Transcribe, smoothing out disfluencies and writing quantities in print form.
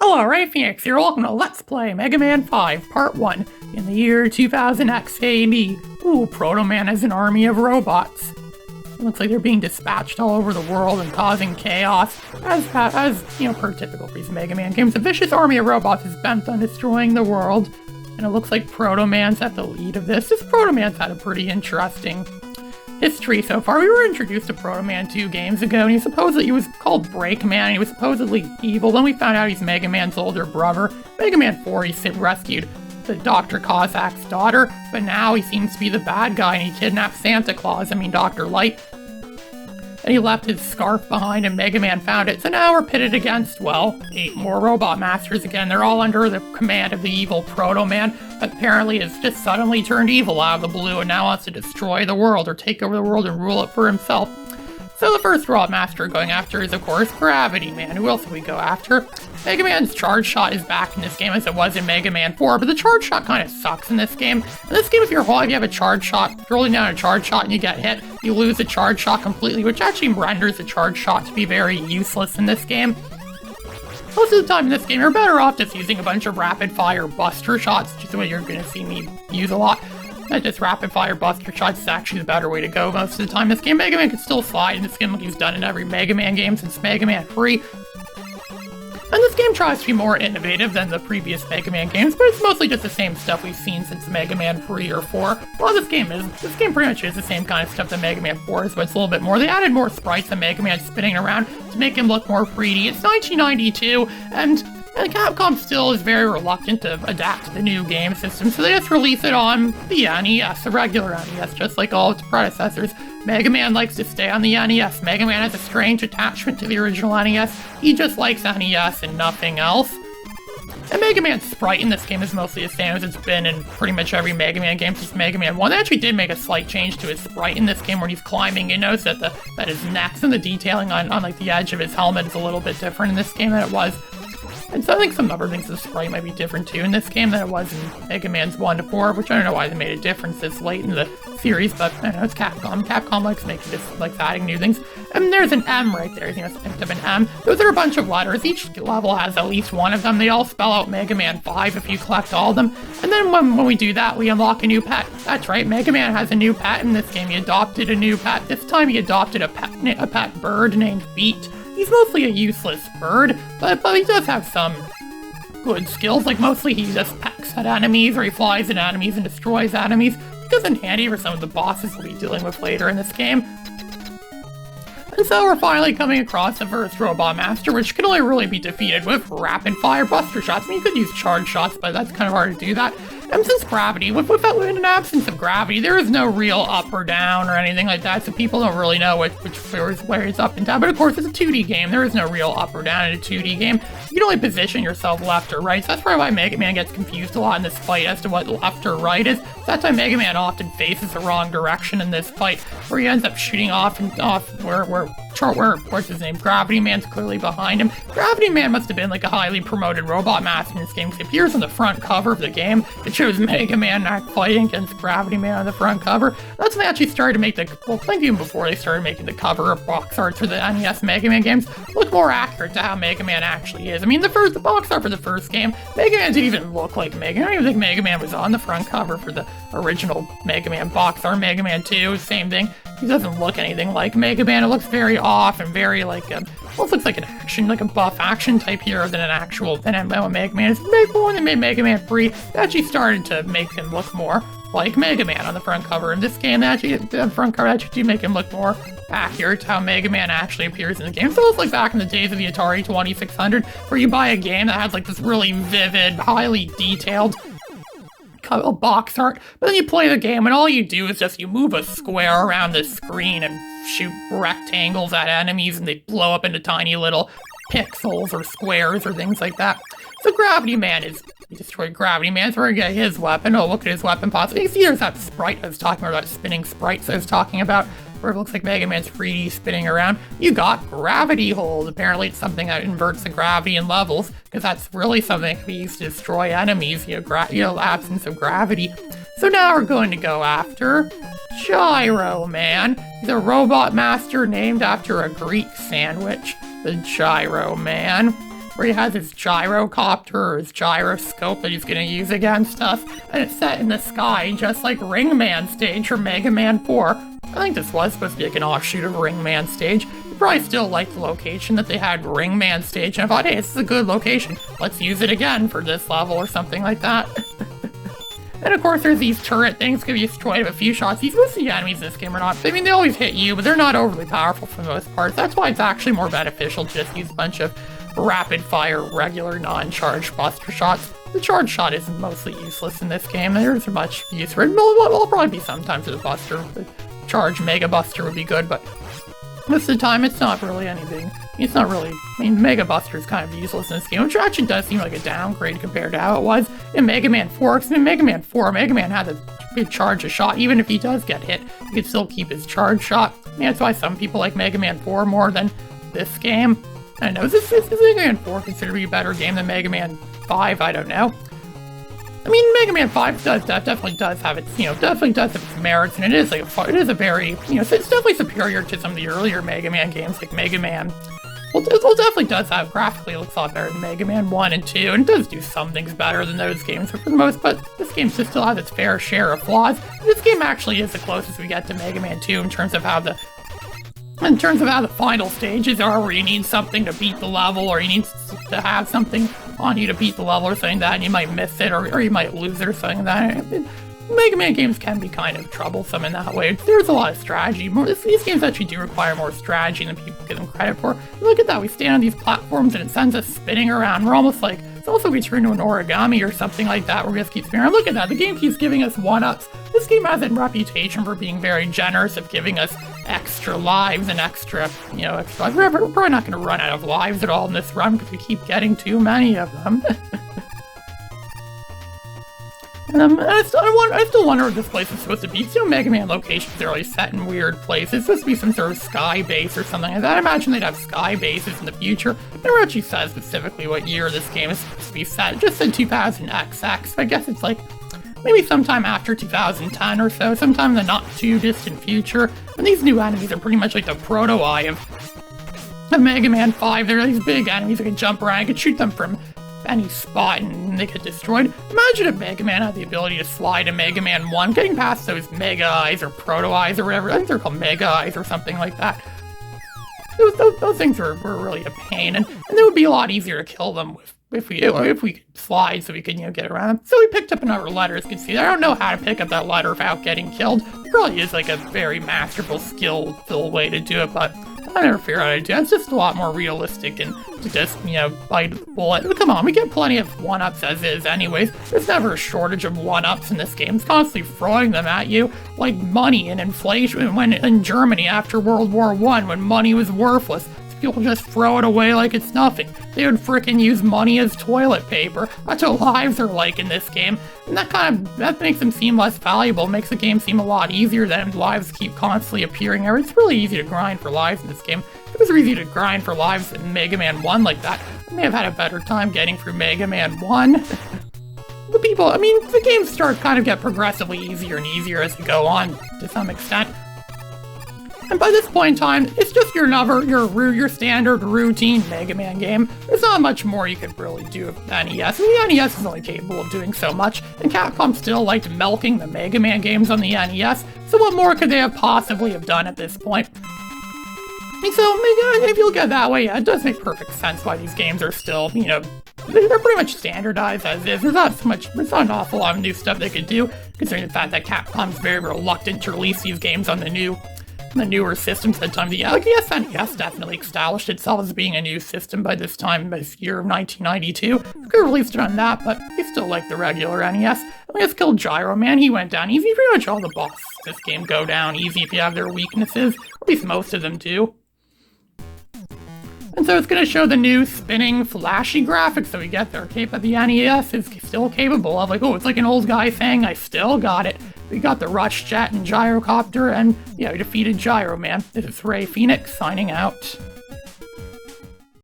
Hello, Ray Phoenix here. Welcome to Let's Play Mega Man 5 Part 1 in the year 2000 XAD. Ooh, Proto Man has an army of robots. It looks like they're being dispatched all over the world and causing chaos. As per typical for these Mega Man games, a vicious army of robots is bent on destroying the world. And it looks like Proto Man's at the lead of this. This Proto Man's had a pretty interesting history so far. We were introduced to Proto Man 2 games ago, and he was called Break Man, and he was supposedly evil. Then we found out he's Mega Man's older brother. Mega Man 4, he rescued the Dr. Kozak's daughter, but now he seems to be the bad guy, and he kidnapped Santa Claus, Dr. Light. And he left his scarf behind, and Mega Man found it. So now we're pitted against, 8 more Robot Masters again. They're all under the command of the evil Proto Man. Apparently has just suddenly turned evil out of the blue and now wants to destroy the world or take over the world and rule it for himself. So the first Robot Master going after is, of course, Gravity Man. Who else do we go after? Mega Man's Charge Shot is back in this game as it was in Mega Man 4, but the Charge Shot kind of sucks in this game. In this game, if you have a Charge Shot, if you're holding down a Charge Shot and you get hit, you lose the Charge Shot completely, which actually renders the Charge Shot to be very useless in this game. Most of the time in this game, you're better off just using a bunch of rapid-fire buster shots, which is what you're going to see me use a lot. Not just rapid-fire buster shots is actually the better way to go most of the time. This game, Mega Man can still slide in this game like he's done in every Mega Man game since Mega Man 3. And this game tries to be more innovative than the previous Mega Man games, but it's mostly just the same stuff we've seen since Mega Man 3 or 4. Well, this game pretty much is the same kind of stuff that Mega Man 4 is, but it's a little bit more. They added more sprites and Mega Man spinning around to make him look more 3D. It's 1992, and Capcom still is very reluctant to adapt to the new game system, so they just release it on the NES, the regular NES, just like all its predecessors. Mega Man likes to stay on the NES. Mega Man has a strange attachment to the original NES. He just likes NES and nothing else. And Mega Man's sprite in this game is mostly the same as it's been in pretty much every Mega Man game since Mega Man 1. They actually did make a slight change to his sprite in this game when he's climbing. You notice that his neck and the detailing on like the edge of his helmet is a little bit different in this game than it was. And so I think some other things of the sprite might be different too in this game than it was in Mega Man's 1 to 4, which I don't know why they made a difference this late in the series, but I don't know, it's Capcom. Capcom likes adding new things. And there's an M right there, it's picked up an M. Those are a bunch of letters. Each level has at least one of them. They all spell out Mega Man 5 if you collect all of them. And then when we do that, we unlock a new pet. That's right, Mega Man has a new pet in this game. He adopted a new pet. This time he adopted a pet bird named Beat. He's mostly a useless bird, but he does have some good skills, like mostly he just pecks at enemies, or he flies at enemies and destroys enemies. He comes in handy for some of the bosses we'll be dealing with later in this game. And so we're finally coming across the first Robot Master, which can only really be defeated with rapid-fire buster shots. You could use charge shots, but that's kind of hard to do that. And since gravity, in an absence of gravity, there is no real up or down or anything like that, so people don't really know where it's up and down. But of course, it's a 2D game. There is no real up or down in a 2D game. You can only position yourself left or right, so that's probably why Mega Man gets confused a lot in this fight as to what left or right is. So that's why Mega Man often faces the wrong direction in this fight, where he ends up shooting off where what's his name? Gravity Man's clearly behind him. Gravity Man must have been like a highly promoted Robot Master in this game, because it appears on the front cover of the game. It shows Mega Man fighting against Gravity Man on the front cover. That's when they actually started to make I think even before they started making the cover of box art for the NES Mega Man games look more accurate to how Mega Man actually is. The box art for the first game, Mega Man didn't even look like Mega Man. I don't even think Mega Man was on the front cover for the original Mega Man box art. Mega Man 2, same thing. He doesn't look anything like Mega Man. It looks very off and very almost looks like a buff action type hero than Mega Man is. When they made Mega Man 3, they actually started to make him look more like Mega Man on the front cover. In this game, the front cover actually do make him look more accurate to how Mega Man actually appears in the game. So it's like back in the days of the Atari 2600, where you buy a game that has like this really vivid, highly detailed box art, but then you play the game and all you do is just you move a square around the screen and shoot rectangles at enemies and they blow up into tiny little pixels or squares or things like that. So Gravity Man you destroyed Gravity Man, so we're gonna get his weapon. Oh, look at his weapon possibly. You see there's that sprite I was talking about, that spinning sprites I was talking about, where it looks like Mega Man's 3D spinning around. You got Gravity Hold. Apparently it's something that inverts the gravity in levels, because that's really something that can be used to destroy enemies, absence of gravity. So now we're going to go after Gyro Man. He's a Robot Master named after a Greek sandwich, the Gyro Man. where he has his gyrocopter or his gyroscope that he's going to use against us, and it's set in the sky, just like Ring Man stage from Mega Man 4. I think this was supposed to be like an offshoot of Ring Man stage. You probably still like the location that they had Ring Man stage, and I thought, hey, this is a good location. Let's use it again for this level or something like that. And of course, there's these turret things, can be destroyed with a few shots. You can see enemies in this game or not. I mean, they always hit you, but they're not overly powerful for the most part. That's why it's actually more beneficial to just use a bunch of rapid-fire, regular, non-charged buster shots. The charge shot is mostly useless in this game. There's much use for it. Will probably be sometimes with a buster. The charge Mega Buster would be good, but most of the time, it's not really anything. It's not really, I mean, Mega Buster is kind of useless in this game, which actually does seem like a downgrade compared to how it was in Mega Man 4. Because in Mega Man 4, Mega Man had to charge a shot. Even if he does get hit, he can still keep his charge shot. I mean, that's why some people like Mega Man 4 more than this game. I don't know, is Mega Man 4 considered to be a better game than Mega Man 5? I don't know. I mean, Mega Man 5 definitely does have its, definitely does have its merits, and it is a very, it's definitely superior to some of the earlier Mega Man games, like Mega Man. Well, it definitely does have, graphically, it looks a lot better than Mega Man 1 and 2, and it does do some things better than those games, but for the most part, this game still has its fair share of flaws. This game actually is the closest we get to Mega Man 2 in terms of how the final stages are, where you need something to beat the level, or you need to have something on you to beat the level or something like that, and you might miss it, or you might lose it or something like that. Mega Man games can be kind of troublesome in that way. There's a lot of strategy. These games actually do require more strategy than people give them credit for. Look at that, we stand on these platforms and it sends us spinning around. We're almost like, it's also we turn into an origami or something like that, where we just keep spinning around. Look at that, the game keeps giving us one-ups. This game has a reputation for being very generous of giving us extra lives and extra lives. We're probably not going to run out of lives at all in this run because we keep getting too many of them. I still wonder what this place is supposed to be. Mega Man locations are always set in weird places. It's supposed to be some sort of sky base or something like that. I imagine they'd have sky bases in the future. It never actually says specifically what year this game is supposed to be set. It just said 2000XX. I guess it's like maybe sometime after 2010 or so, sometime in the not too distant future. And these new enemies are pretty much like the proto-eye of Mega Man 5. They're these big enemies that can jump around. I could shoot them from any spot and they get destroyed. Imagine if Mega Man had the ability to slide in Mega Man 1, getting past those Mega Eyes or Proto Eyes or whatever. I think they're called Mega Eyes or something like that. Those things were really a pain, and it would be a lot easier to kill them if we could slide so we could get around them. So we picked up another letter, as you can see. I don't know how to pick up that letter without getting killed. It probably is like a very masterful, skill-filled way to do it, but I never figured out how to do it. It's just a lot more realistic and to just, bite the bullet. But come on, we get plenty of one-ups as is anyways. There's never a shortage of one-ups in this game. It's constantly throwing them at you like money and inflation. When in Germany after World War I, when money was worthless, people just throw it away like it's nothing. They would frickin' use money as toilet paper. That's what lives are like in this game. And that makes them seem less valuable, makes the game seem a lot easier than lives keep constantly appearing. It's really easy to grind for lives in this game. If it was easy to grind for lives in Mega Man 1 like that, I may have had a better time getting through Mega Man 1. The games get progressively easier and easier as you go on, to some extent. And by this point in time, it's just your standard routine Mega Man game. There's not much more you could really do with the NES. The NES is only capable of doing so much, and Capcom still liked milking the Mega Man games on the NES, so what more could they have possibly have done at this point? And so, if you look at it that way, yeah, it does make perfect sense why these games are still, they're pretty much standardized as is. There's not an awful lot of new stuff they could do, considering the fact that Capcom's very reluctant to release these games on the newer systems at the time. The SNES definitely established itself as being a new system by this year of 1992. They could have released it on that, but they still like the regular NES. And we just killed Gyro Man. He went down easy. Pretty much all the bosses in this game go down easy if you have their weaknesses. At least most of them do. And so it's going to show the new spinning, flashy graphics that we get there. But the NES is still capable of, it's like an old guy saying, I still got it. We got the Rush Jet and Gyrocopter, and, we defeated Gyro Man. This is Ray Phoenix signing out.